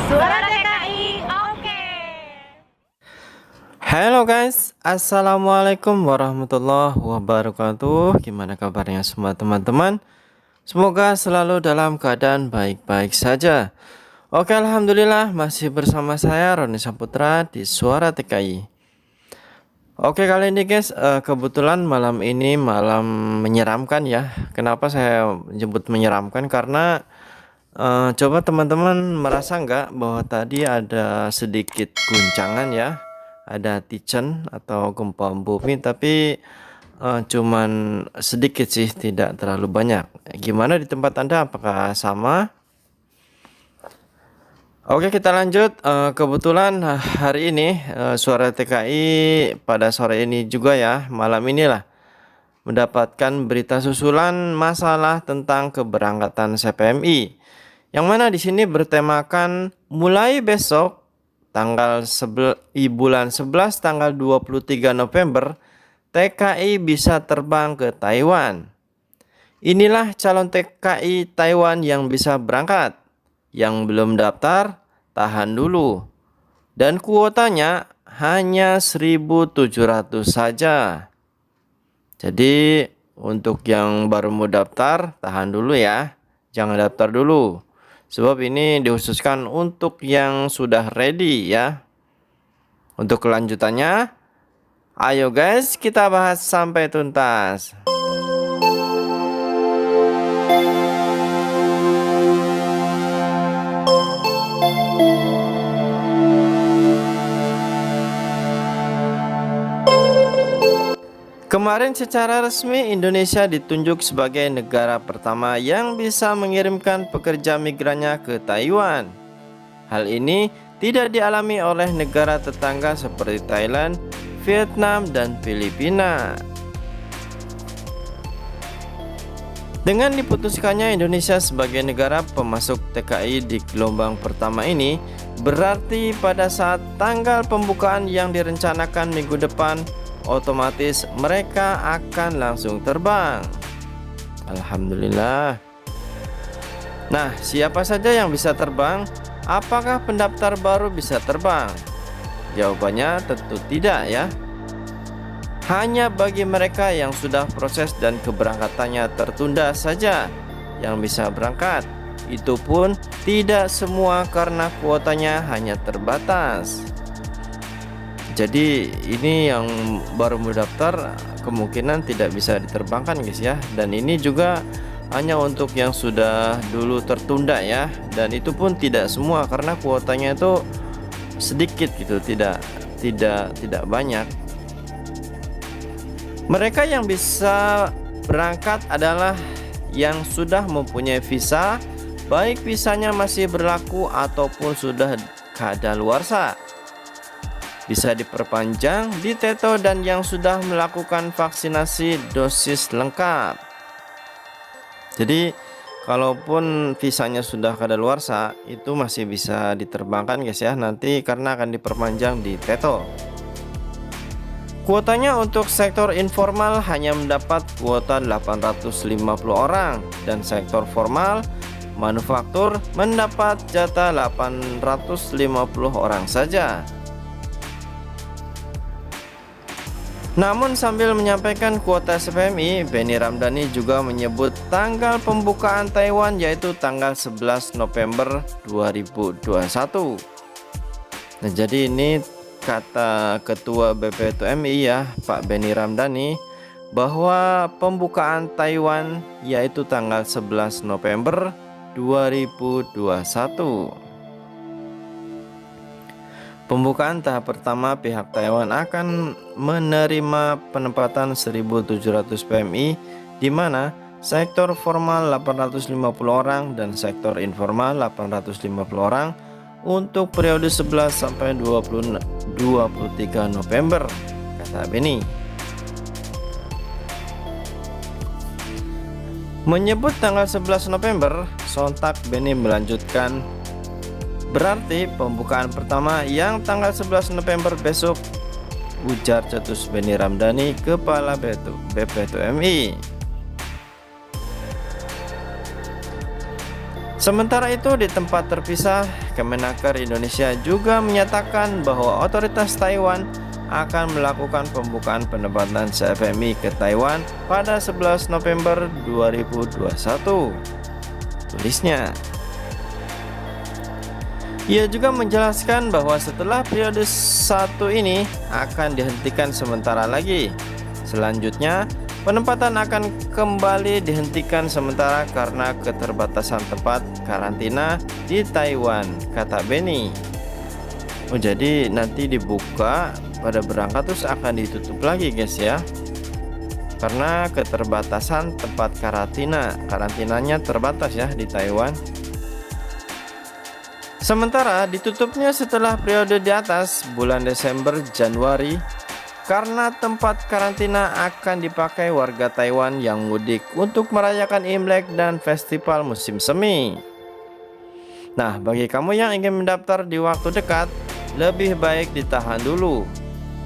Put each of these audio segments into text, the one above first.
Suara TKI, oke. Halo guys, assalamualaikum warahmatullahi wabarakatuh. Gimana kabarnya semua teman-teman? Semoga selalu dalam keadaan baik-baik saja. Oke, alhamdulillah masih bersama saya Roni Saputra di Suara TKI. Oke, kali ini guys, kebetulan malam ini malam menyeramkan ya. Kenapa saya menyebut menyeramkan? Karena coba teman-teman merasa nggak bahwa tadi ada sedikit guncangan ya, ada tichen atau gempa bumi, tapi cuman sedikit sih, tidak terlalu banyak. Gimana di tempat Anda? Apakah sama? Oke, kita lanjut. Kebetulan hari ini Suara TKI pada sore ini juga ya, malam inilah mendapatkan berita susulan masalah tentang keberangkatan CPMI. Yang mana di sini bertemakan mulai besok bulan 11 tanggal 23 November TKI bisa terbang ke Taiwan. Inilah calon TKI Taiwan yang bisa berangkat. Yang belum daftar tahan dulu. Dan kuotanya hanya 1.700 saja. Jadi untuk yang baru mau daftar tahan dulu ya. Jangan daftar dulu. Sebab ini dikhususkan untuk yang sudah ready ya. Untuk kelanjutannya, ayo guys kita bahas sampai tuntas. Kemarin secara resmi Indonesia ditunjuk sebagai negara pertama yang bisa mengirimkan pekerja migrannya ke Taiwan. Hal ini tidak dialami oleh negara tetangga seperti Thailand, Vietnam, dan Filipina. Dengan diputuskannya Indonesia sebagai negara pemasok TKI di gelombang pertama ini, berarti pada saat tanggal pembukaan yang direncanakan minggu depan, otomatis mereka akan langsung terbang. Alhamdulillah. Nah, siapa saja yang bisa terbang? Apakah pendaftar baru bisa terbang? Jawabannya tentu tidak ya. Hanya bagi mereka yang sudah proses dan keberangkatannya tertunda saja yang bisa berangkat. Itu pun tidak semua karena kuotanya hanya terbatas. Jadi ini yang baru mendaftar kemungkinan tidak bisa diterbangkan guys ya. Dan ini juga hanya untuk yang sudah dulu tertunda ya. Dan itu pun tidak semua karena kuotanya itu sedikit gitu, tidak banyak. Mereka yang bisa berangkat adalah yang sudah mempunyai visa, baik visanya masih berlaku ataupun sudah kadaluarsa. Bisa diperpanjang, diteto, dan yang sudah melakukan vaksinasi dosis lengkap. Jadi kalaupun visanya sudah kadaluarsa itu masih bisa diterbangkan guys ya, nanti karena akan diperpanjang di teto. Kuotanya untuk sektor informal hanya mendapat kuota 850 orang dan sektor formal manufaktur mendapat jatah 850 orang saja. Namun sambil menyampaikan kuota CPMI, Benny Ramdhani juga menyebut tanggal pembukaan Taiwan yaitu tanggal 11 November 2021. Nah, jadi ini kata Ketua BPTMI ya, Pak Benny Ramdhani, bahwa pembukaan Taiwan yaitu tanggal 11 November 2021. Pembukaan tahap pertama, pihak Taiwan akan menerima penempatan 1.700 PMI di mana sektor formal 850 orang dan sektor informal 850 orang untuk periode 11 sampai 23 November, kata Benny. Menyebut tanggal 11 November, sontak Benny melanjutkan, berarti pembukaan pertama yang tanggal 11 November besok, ujar cetus Benny Ramdhani, Kepala BPTMI. Sementara itu di tempat terpisah, Kemenaker Indonesia juga menyatakan bahwa otoritas Taiwan akan melakukan pembukaan penerbangan CFMI ke Taiwan pada 11 November 2021. Tulisnya. Ia juga menjelaskan bahwa setelah periode 1 ini akan dihentikan sementara lagi. Selanjutnya, penempatan akan kembali dihentikan sementara karena keterbatasan tempat karantina di Taiwan, kata Benny. Oh, jadi nanti dibuka pada berangkat terus akan ditutup lagi guys ya. Karena keterbatasan tempat karantinanya terbatas ya di Taiwan. Sementara ditutupnya setelah periode di atas bulan Desember Januari karena tempat karantina akan dipakai warga Taiwan yang mudik untuk merayakan Imlek dan festival musim semi. Nah, bagi kamu yang ingin mendaftar di waktu dekat, lebih baik ditahan dulu.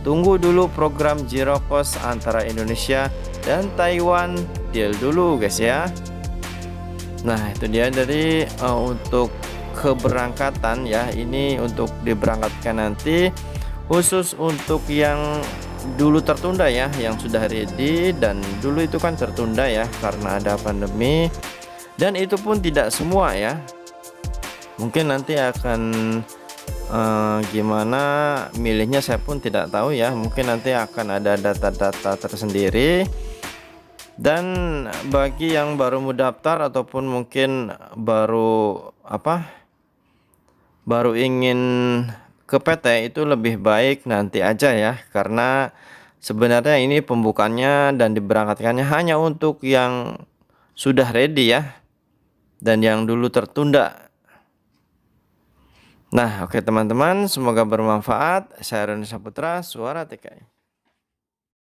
Tunggu dulu program Zero Cost antara Indonesia dan Taiwan deal dulu guys ya. Nah, itu dia dari untuk keberangkatan ya. Ini untuk diberangkatkan nanti khusus untuk yang dulu tertunda ya, yang sudah ready, dan dulu itu kan tertunda ya karena ada pandemi, dan itu pun tidak semua ya. Mungkin nanti akan gimana milihnya saya pun tidak tahu ya. Mungkin nanti akan ada data-data tersendiri. Dan bagi yang baru mau daftar ataupun mungkin baru ingin ke PT, itu lebih baik nanti aja ya, karena sebenarnya ini pembukaannya dan diberangkatkannya hanya untuk yang sudah ready ya, dan yang dulu tertunda. Nah, oke teman-teman, semoga bermanfaat. Saya Roni Saputra, Suara TKI.